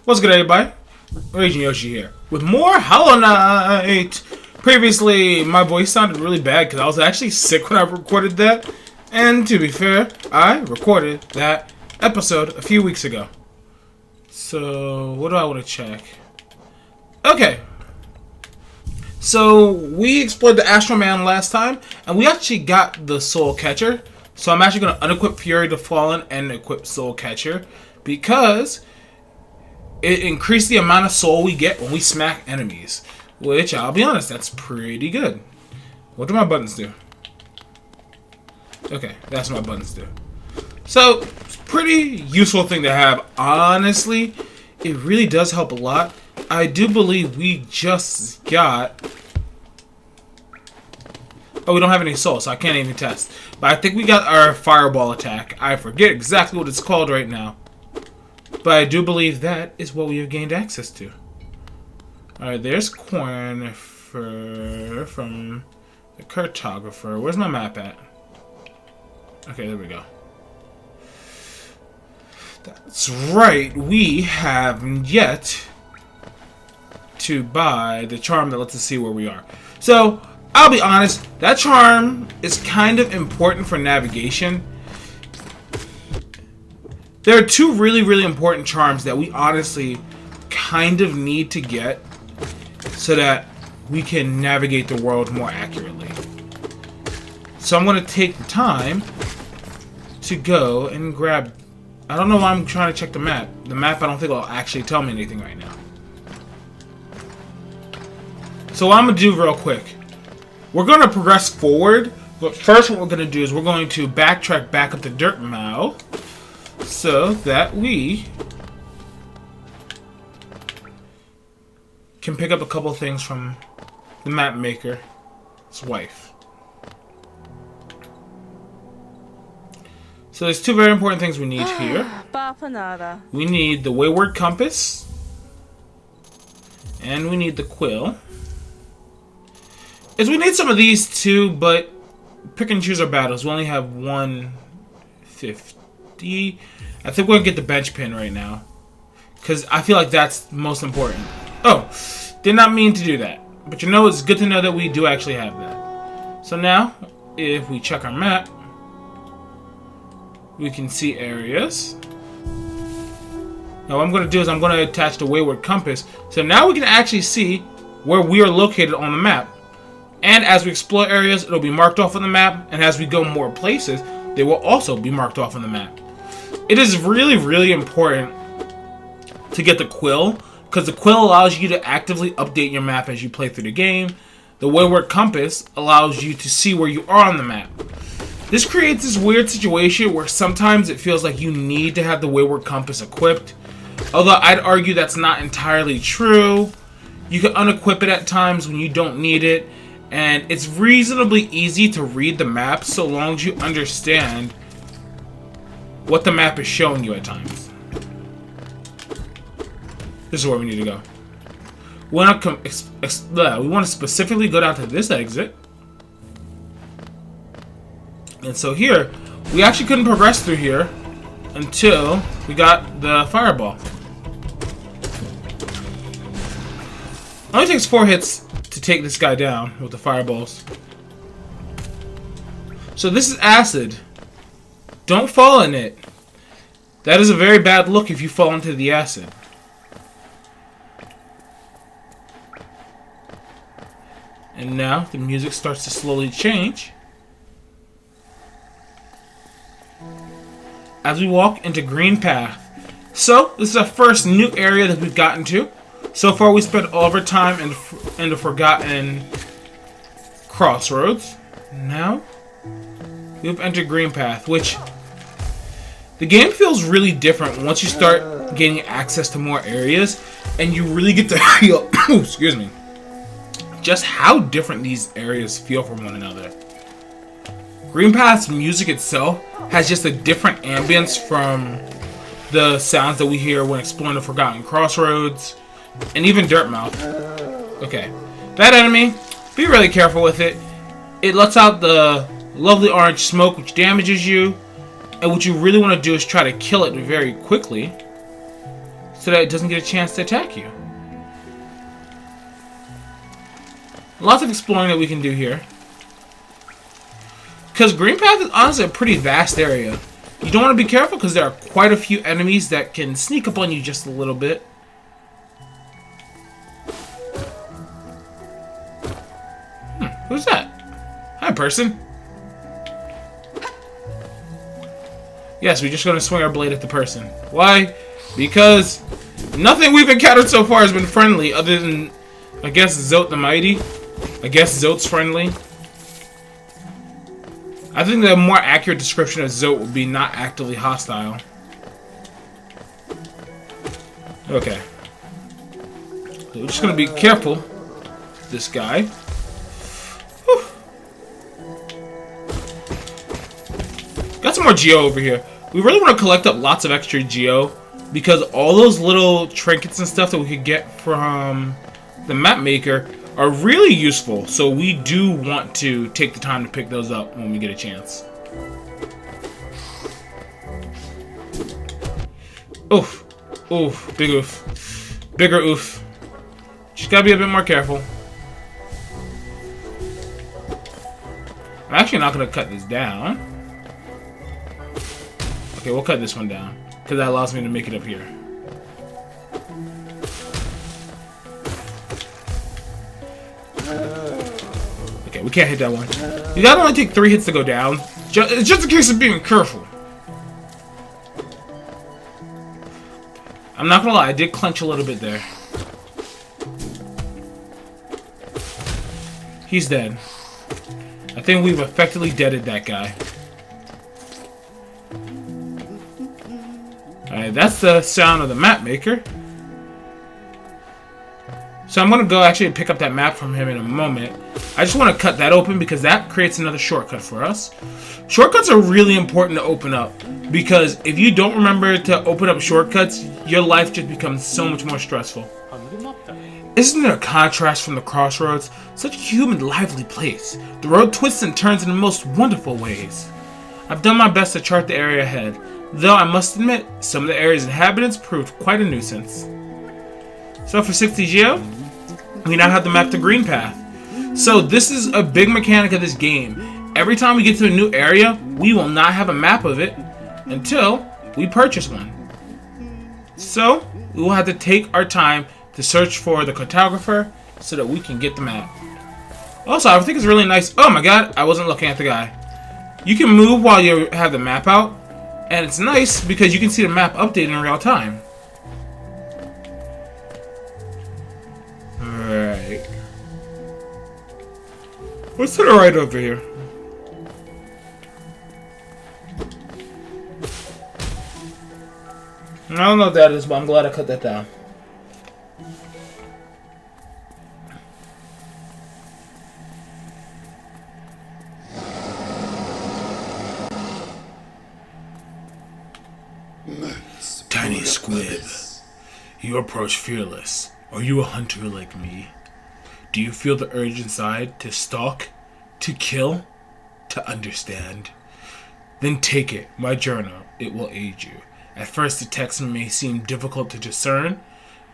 What's good, everybody? RagingYoshi here with more Hollow Knight. Previously, my voice sounded really bad because I was actually sick when I recorded that. And to be fair, I recorded that episode a few weeks ago. So, what do I want to check? Okay. So, we explored the Astral Man last time, and we actually got the Soul Catcher. So, I'm actually going to unequip Fury the Fallen and equip Soul Catcher because it increased the amount of soul we get when we smack enemies. Which, I'll be honest, that's pretty good. What do my buttons do? Okay, that's what my buttons do. So, it's a pretty useful thing to have. Honestly, it really does help a lot. I do believe we just got... Oh, we don't have any soul, so I can't even test. But I think we got our fireball attack. I forget exactly what it's called right now. But I do believe that is what we have gained access to. Alright, there's corn from the cartographer. Where's my map at? Okay, there we go. That's right. We have yet to buy the charm that lets us see where we are. So, I'll be honest, that charm is kind of important for navigation. There are two really important charms that we honestly kind of need to get so that we can navigate the world more accurately. So I'm going to take the time to go and grab... I don't know why I'm trying to check the map. The map I don't think will actually tell me anything right now. So what I'm going to do real quick. We're going to progress forward, but first what we're going to do is we're going to backtrack back up to Dirtmouth so that we can pick up a couple things from the map maker's wife. So there's two very important things we need here. We need the Wayward Compass, and we need the Quill. We need some of these too, but pick and choose our battles. We only have 150. I think we're gonna get the bench pin right now, because I feel like that's most important. Oh, did not mean to do that, but you know, it's good to know that we do actually have that. So now, if we check our map, we can see areas. Now what I'm going to do is I'm going to attach the Wayward Compass. So now we can actually see where we are located on the map. And as we explore areas, it'll be marked off on the map. And as we go more places, they will also be marked off on the map. It is really important to get the Quill, because the Quill allows you to actively update your map as you play through the game. The Wayward Compass allows you to see where you are on the map. This creates this weird situation where sometimes it feels like you need to have the Wayward Compass equipped. Although I'd argue that's not entirely true. You can unequip it at times when you don't need it. And it's reasonably easy to read the map so long as you understand what the map is showing you at times. This is where we need to go. We want to specifically go down to this exit. And so here, we actually couldn't progress through here until we got the fireball. It only takes 4 hits to take this guy down with the fireballs. So this is acid. Don't fall in it. That is a very bad look if you fall into the acid. And now the music starts to slowly change as we walk into Green Path. So this is our first new area that we've gotten to. So far we spent all of our time in the Forgotten Crossroads. Now we've entered Green Path, which the game feels really different once you start getting access to more areas and you really get to feel excuse me, just how different these areas feel from one another. Green Path's music itself has just a different ambience from the sounds that we hear when exploring the Forgotten Crossroads and even Dirtmouth. Okay, that enemy, be really careful with it. It lets out the lovely orange smoke which damages you, and what you really want to do is try to kill it very quickly so that it doesn't get a chance to attack you. Lots of exploring that we can do here. Because Green Path is honestly a pretty vast area. You don't want to be careful because there are quite a few enemies that can sneak up on you just a little bit. Who's that? Hi, person. Yes, we're just going to swing our blade at the person. Why? Because nothing we've encountered so far has been friendly other than, I guess, Zote the Mighty. I guess Zote's friendly. I think the more accurate description of Zote would be not actively hostile. Okay. So we're just going to be careful. This guy. Whew. Got some more Geo over here. We really want to collect up lots of extra Geo because all those little trinkets and stuff that we could get from the map maker are really useful, so we do want to take the time to pick those up when we get a chance. Oof. Oof. Big oof. Bigger oof. Just gotta be a bit more careful. I'm actually not gonna cut this down. Okay, we'll cut this one down, because that allows me to make it up here. Okay, we can't hit that one. You gotta only take 3 hits to go down. It's just a case of being careful. I'm not gonna lie, I did clench a little bit there. He's dead. I think we've effectively deaded that guy. Alright, that's the sound of the map maker. So I'm going to go actually pick up that map from him in a moment. I just want to cut that open because that creates another shortcut for us. Shortcuts are really important to open up because if you don't remember to open up shortcuts, your life just becomes so much more stressful. Isn't there a contrast from the crossroads? Such a human, lively place. The road twists and turns in the most wonderful ways. I've done my best to chart the area ahead, though I must admit, some of the area's inhabitants proved quite a nuisance. So for 60 Geo, we now have the map to Green Path. So this is a big mechanic of this game. Every time we get to a new area, we will not have a map of it until we purchase one. So we will have to take our time to search for the cartographer so that we can get the map. Also, I think it's really nice. Oh my god, I wasn't looking at the guy. You can move while you have the map out, and it's nice because you can see the map updated in real time. Alright. What's to the right over here? I don't know what that is, but I'm glad I cut that down. Tiny squib, you approach fearless. Are you a hunter like me? Do you feel the urge inside to stalk, to kill, to understand? Then take it, my journal. It will aid you. At first the text may seem difficult to discern,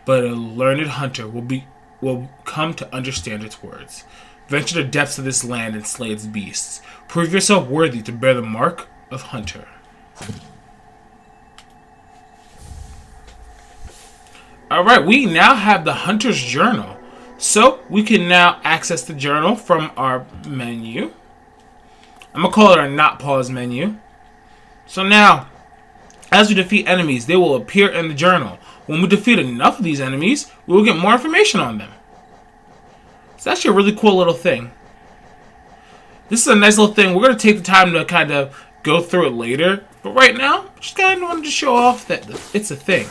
but a learned hunter will come to understand its words. Venture the depths of this land and slay its beasts. Prove yourself worthy to bear the mark of hunter. Alright, we now have the Hunter's Journal. So, we can now access the journal from our menu. I'm going to call it our not pause menu. So now, as we defeat enemies, they will appear in the journal. When we defeat enough of these enemies, we will get more information on them. It's actually a really cool little thing. This is a nice little thing. We're going to take the time to kind of go through it later. But right now, just kind of wanted to show off that it's a thing.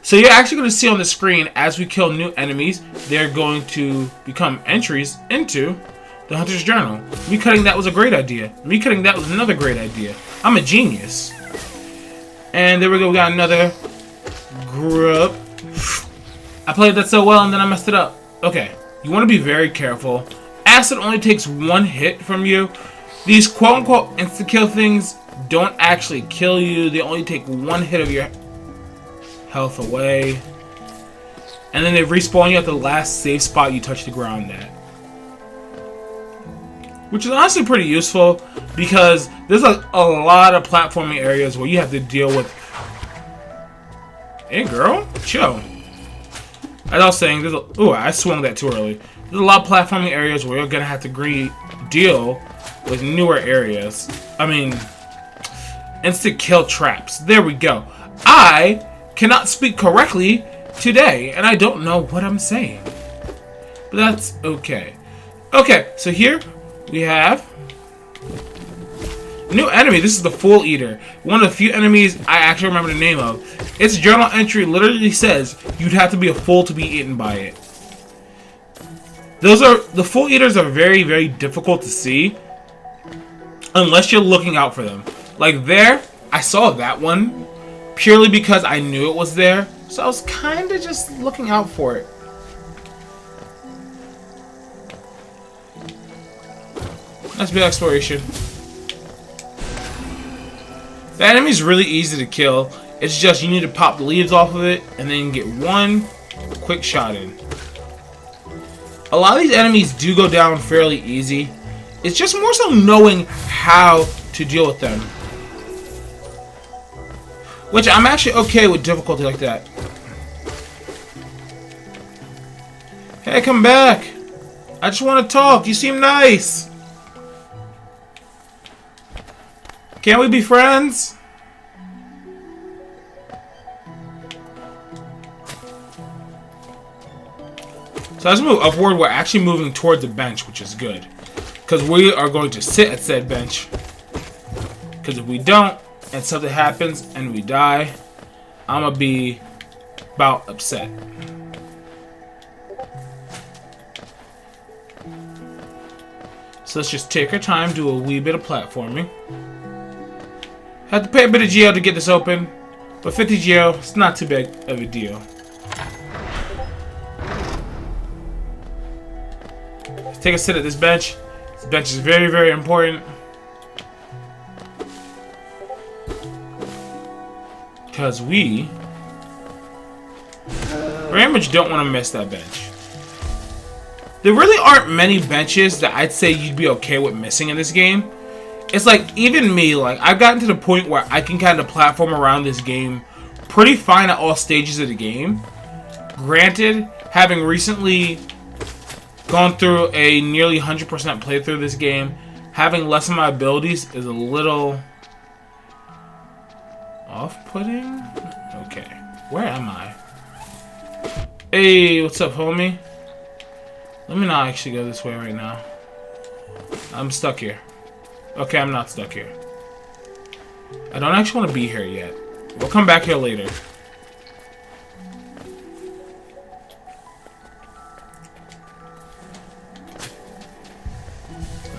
So you're actually going to see on the screen, as we kill new enemies, they're going to become entries into the Hunter's Journal. Me cutting that was a great idea. Me cutting that was another great idea. I'm a genius. And there we go, we got another group. I played that so well and then I messed it up. Okay, you want to be very careful. Acid only takes 1 hit from you. These quote-unquote insta-kill things don't actually kill you. They only take 1 hit of your... health away. And then they respawn you at the last safe spot you touch the ground at. Which is honestly pretty useful because there's a lot of platforming areas where you have to deal with... Hey girl, chill. As I was saying, there's a... Ooh, I swung that too early. There's a lot of platforming areas where you're gonna have to deal with newer areas. I mean, instant kill traps. There we go. I cannot speak correctly today, and I don't know what I'm saying. But that's okay. Okay, so here we have a new enemy. This is the Fool Eater. One of the few enemies I actually remember the name of. Its journal entry literally says you'd have to be a fool to be eaten by it. The Fool Eaters are very, very difficult to see unless you're looking out for them. Like there, I saw that one purely because I knew it was there. So I was kind of just looking out for it. Let's be exploration. The enemy's really easy to kill. It's just you need to pop the leaves off of it and then get one quick shot in. A lot of these enemies do go down fairly easy. It's just more so knowing how to deal with them. Which I'm actually okay with difficulty like that. Hey, come back. I just want to talk. You seem nice. Can't we be friends? So as we move upward, we're actually moving towards the bench, which is good. Because we are going to sit at said bench. Because if we don't, and something happens, and we die, I'm going to be about upset. So let's just take our time, do a wee bit of platforming. Had to pay a bit of geo to get this open, but 50 geo, it's not too big of a deal. Let's take a sit at this bench. This bench is very, very important. Because we very much don't want to miss that bench. There really aren't many benches that I'd say you'd be okay with missing in this game. It's like, even me, like, I've gotten to the point where I can kind of platform around this game pretty fine at all stages of the game. Granted, having recently gone through a nearly 100% playthrough of this game, having less of my abilities is a little off-putting? Okay. Where am I? Hey, what's up, homie? Let me not actually go this way right now. I'm stuck here. Okay, I'm not stuck here. I don't actually want to be here yet. We'll come back here later.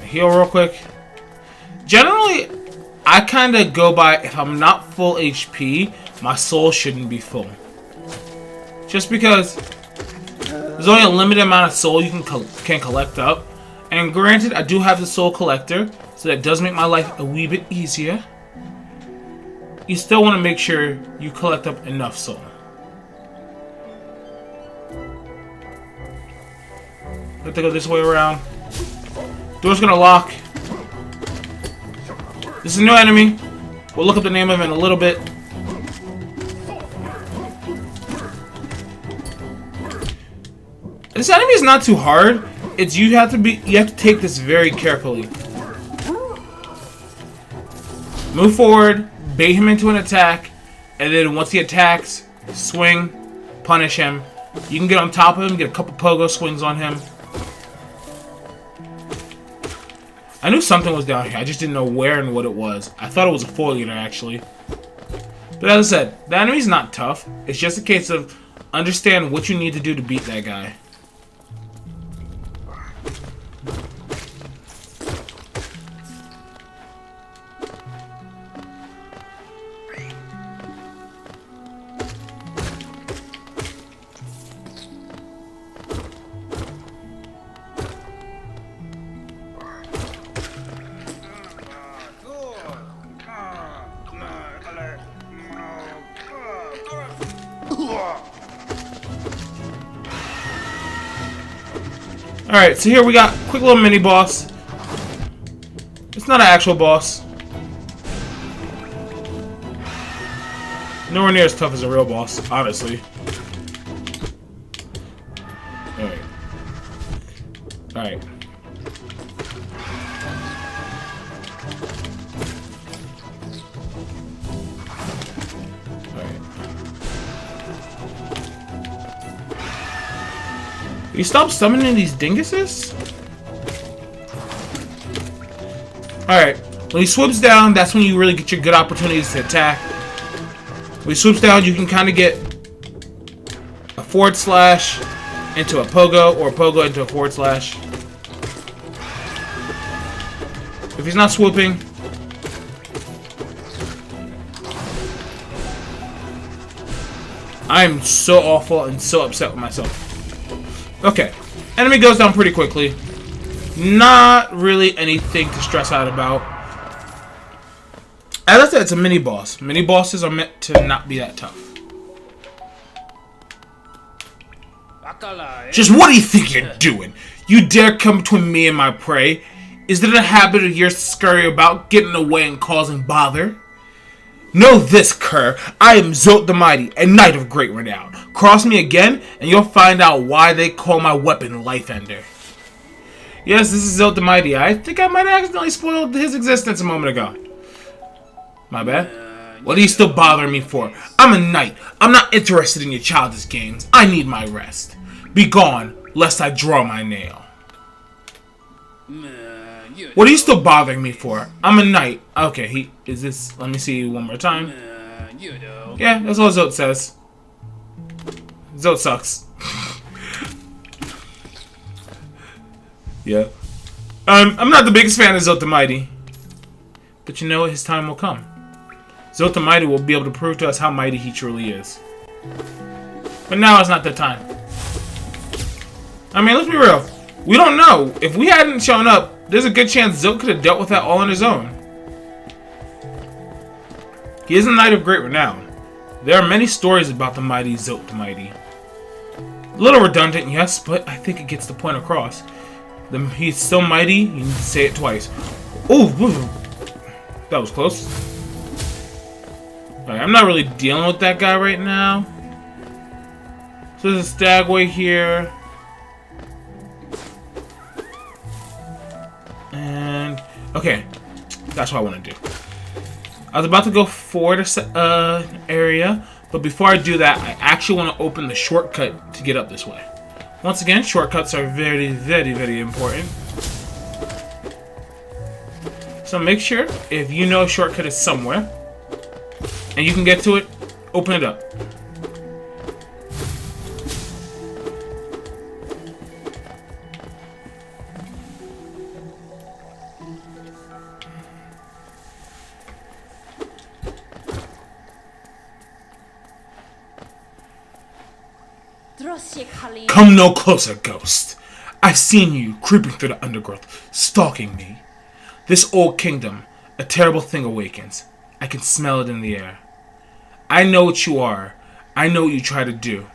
Heal real quick. Generally, I kind of go by, if I'm not full HP, my soul shouldn't be full. Just because there's only a limited amount of soul you can collect up. And granted, I do have the soul collector, so that does make my life a wee bit easier. You still want to make sure you collect up enough soul. Have to go this way around. Door's gonna lock. This is a new enemy. We'll look up the name of it in a little bit. This enemy is not too hard. It's you have to take this very carefully. Move forward, bait him into an attack, and then once he attacks, swing, punish him. You can get on top of him, get a couple pogo swings on him. I knew something was down here. I just didn't know where and what it was. I thought it was a Fool Eater, actually. But as I said, the enemy's not tough. It's just a case of understand what you need to do to beat that guy. Alright, so here we got a quick little mini boss. It's not an actual boss. Nowhere near as tough as a real boss, honestly. Alright. Alright. You stop summoning these dinguses? Alright. When he swoops down, that's when you really get your good opportunities to attack. When he swoops down, you can kind of get a forward slash into a pogo, or a pogo into a forward slash. If he's not swooping, I'm so awful and so upset with myself. Okay, enemy goes down pretty quickly. Not really anything to stress out about. As I said, it's a mini boss. Mini bosses are meant to not be that tough. Just what do you think you're doing? You dare come between me and my prey? Is it a habit of yours to scurry about, getting away and causing bother? Know this, cur. I am Zote the Mighty, a knight of great renown. Cross me again, and you'll find out why they call my weapon Life Ender. Yes, this is Zote the Mighty. I think I might have accidentally spoiled his existence a moment ago. My bad. What are you still bothering me for? I'm a knight. I'm not interested in your childish games. I need my rest. Be gone, lest I draw my nail. What are you still bothering me for? I'm a knight. Okay, is this... Let me see one more time. Yeah, that's what Zote says. Zote sucks. Yeah. I'm not the biggest fan of Zote the Mighty. But you know what? His time will come. Zote the Mighty will be able to prove to us how mighty he truly is. But now it's not the time. I mean, let's be real. We don't know. If we hadn't shown up, there's a good chance Zote could have dealt with that all on his own. He is a knight of great renown. There are many stories about the mighty Zote the Mighty. A little redundant, yes, but I think it gets the point across. He's so mighty, you need to say it twice. Ooh, that was close. Right, I'm not really dealing with that guy right now. So there's a stagway here. And, okay, that's what I want to do. I was about to go for this area, but before I do that, I actually want to open the shortcut to get up this way. Once again, shortcuts are very, very, very important. So make sure, if you know a shortcut is somewhere, and you can get to it, open it up. Come no closer, ghost. I've seen you creeping through the undergrowth, stalking me. This old kingdom, a terrible thing awakens. I can smell it in the air. I know what you are. I know what you try to do.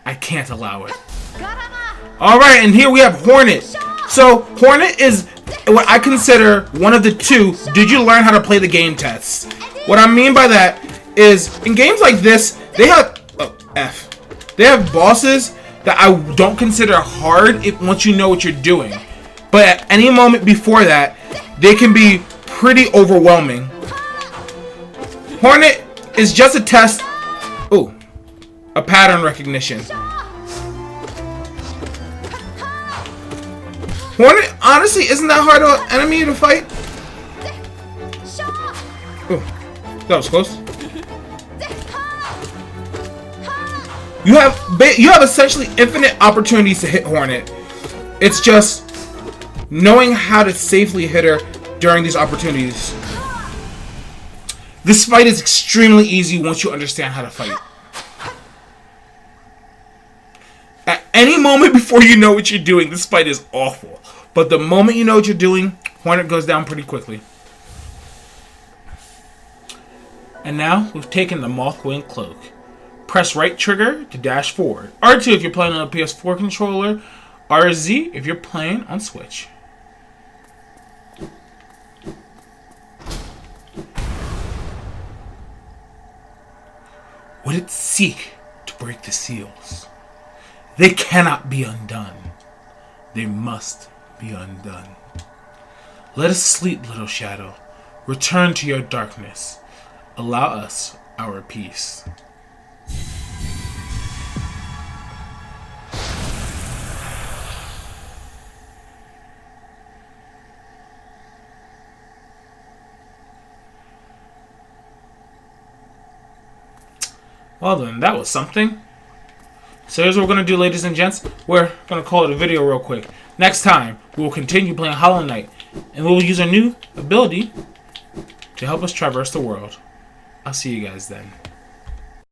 I can't allow it. Alright, and here we have Hornet. So, Hornet is what I consider one of the two did you learn how to play the game tests. What I mean by that is, in games like this, they have... They have bosses that I don't consider hard once you know what you're doing. But at any moment before that, they can be pretty overwhelming. Hornet is just a test. Ooh, a pattern recognition. Hornet honestly isn't that hard of an enemy to fight. Ooh, that was close. You have essentially infinite opportunities to hit Hornet. It's just knowing how to safely hit her during these opportunities. This fight is extremely easy once you understand how to fight. At any moment before you know what you're doing, this fight is awful. But the moment you know what you're doing, Hornet goes down pretty quickly. And now we've taken the Mothwing Cloak. Press right trigger to dash forward. R2 if you're playing on a PS4 controller. RZ if you're playing on Switch. Would it seek to break the seals? They cannot be undone. They must be undone. Let us sleep, little shadow. Return to your darkness. Allow us our peace. Well then, that was something. So here's what we're going to do, ladies and gents. We're going to call it a video real quick. Next time, we will continue playing Hollow Knight. And we will use our new ability to help us traverse the world. I'll see you guys then.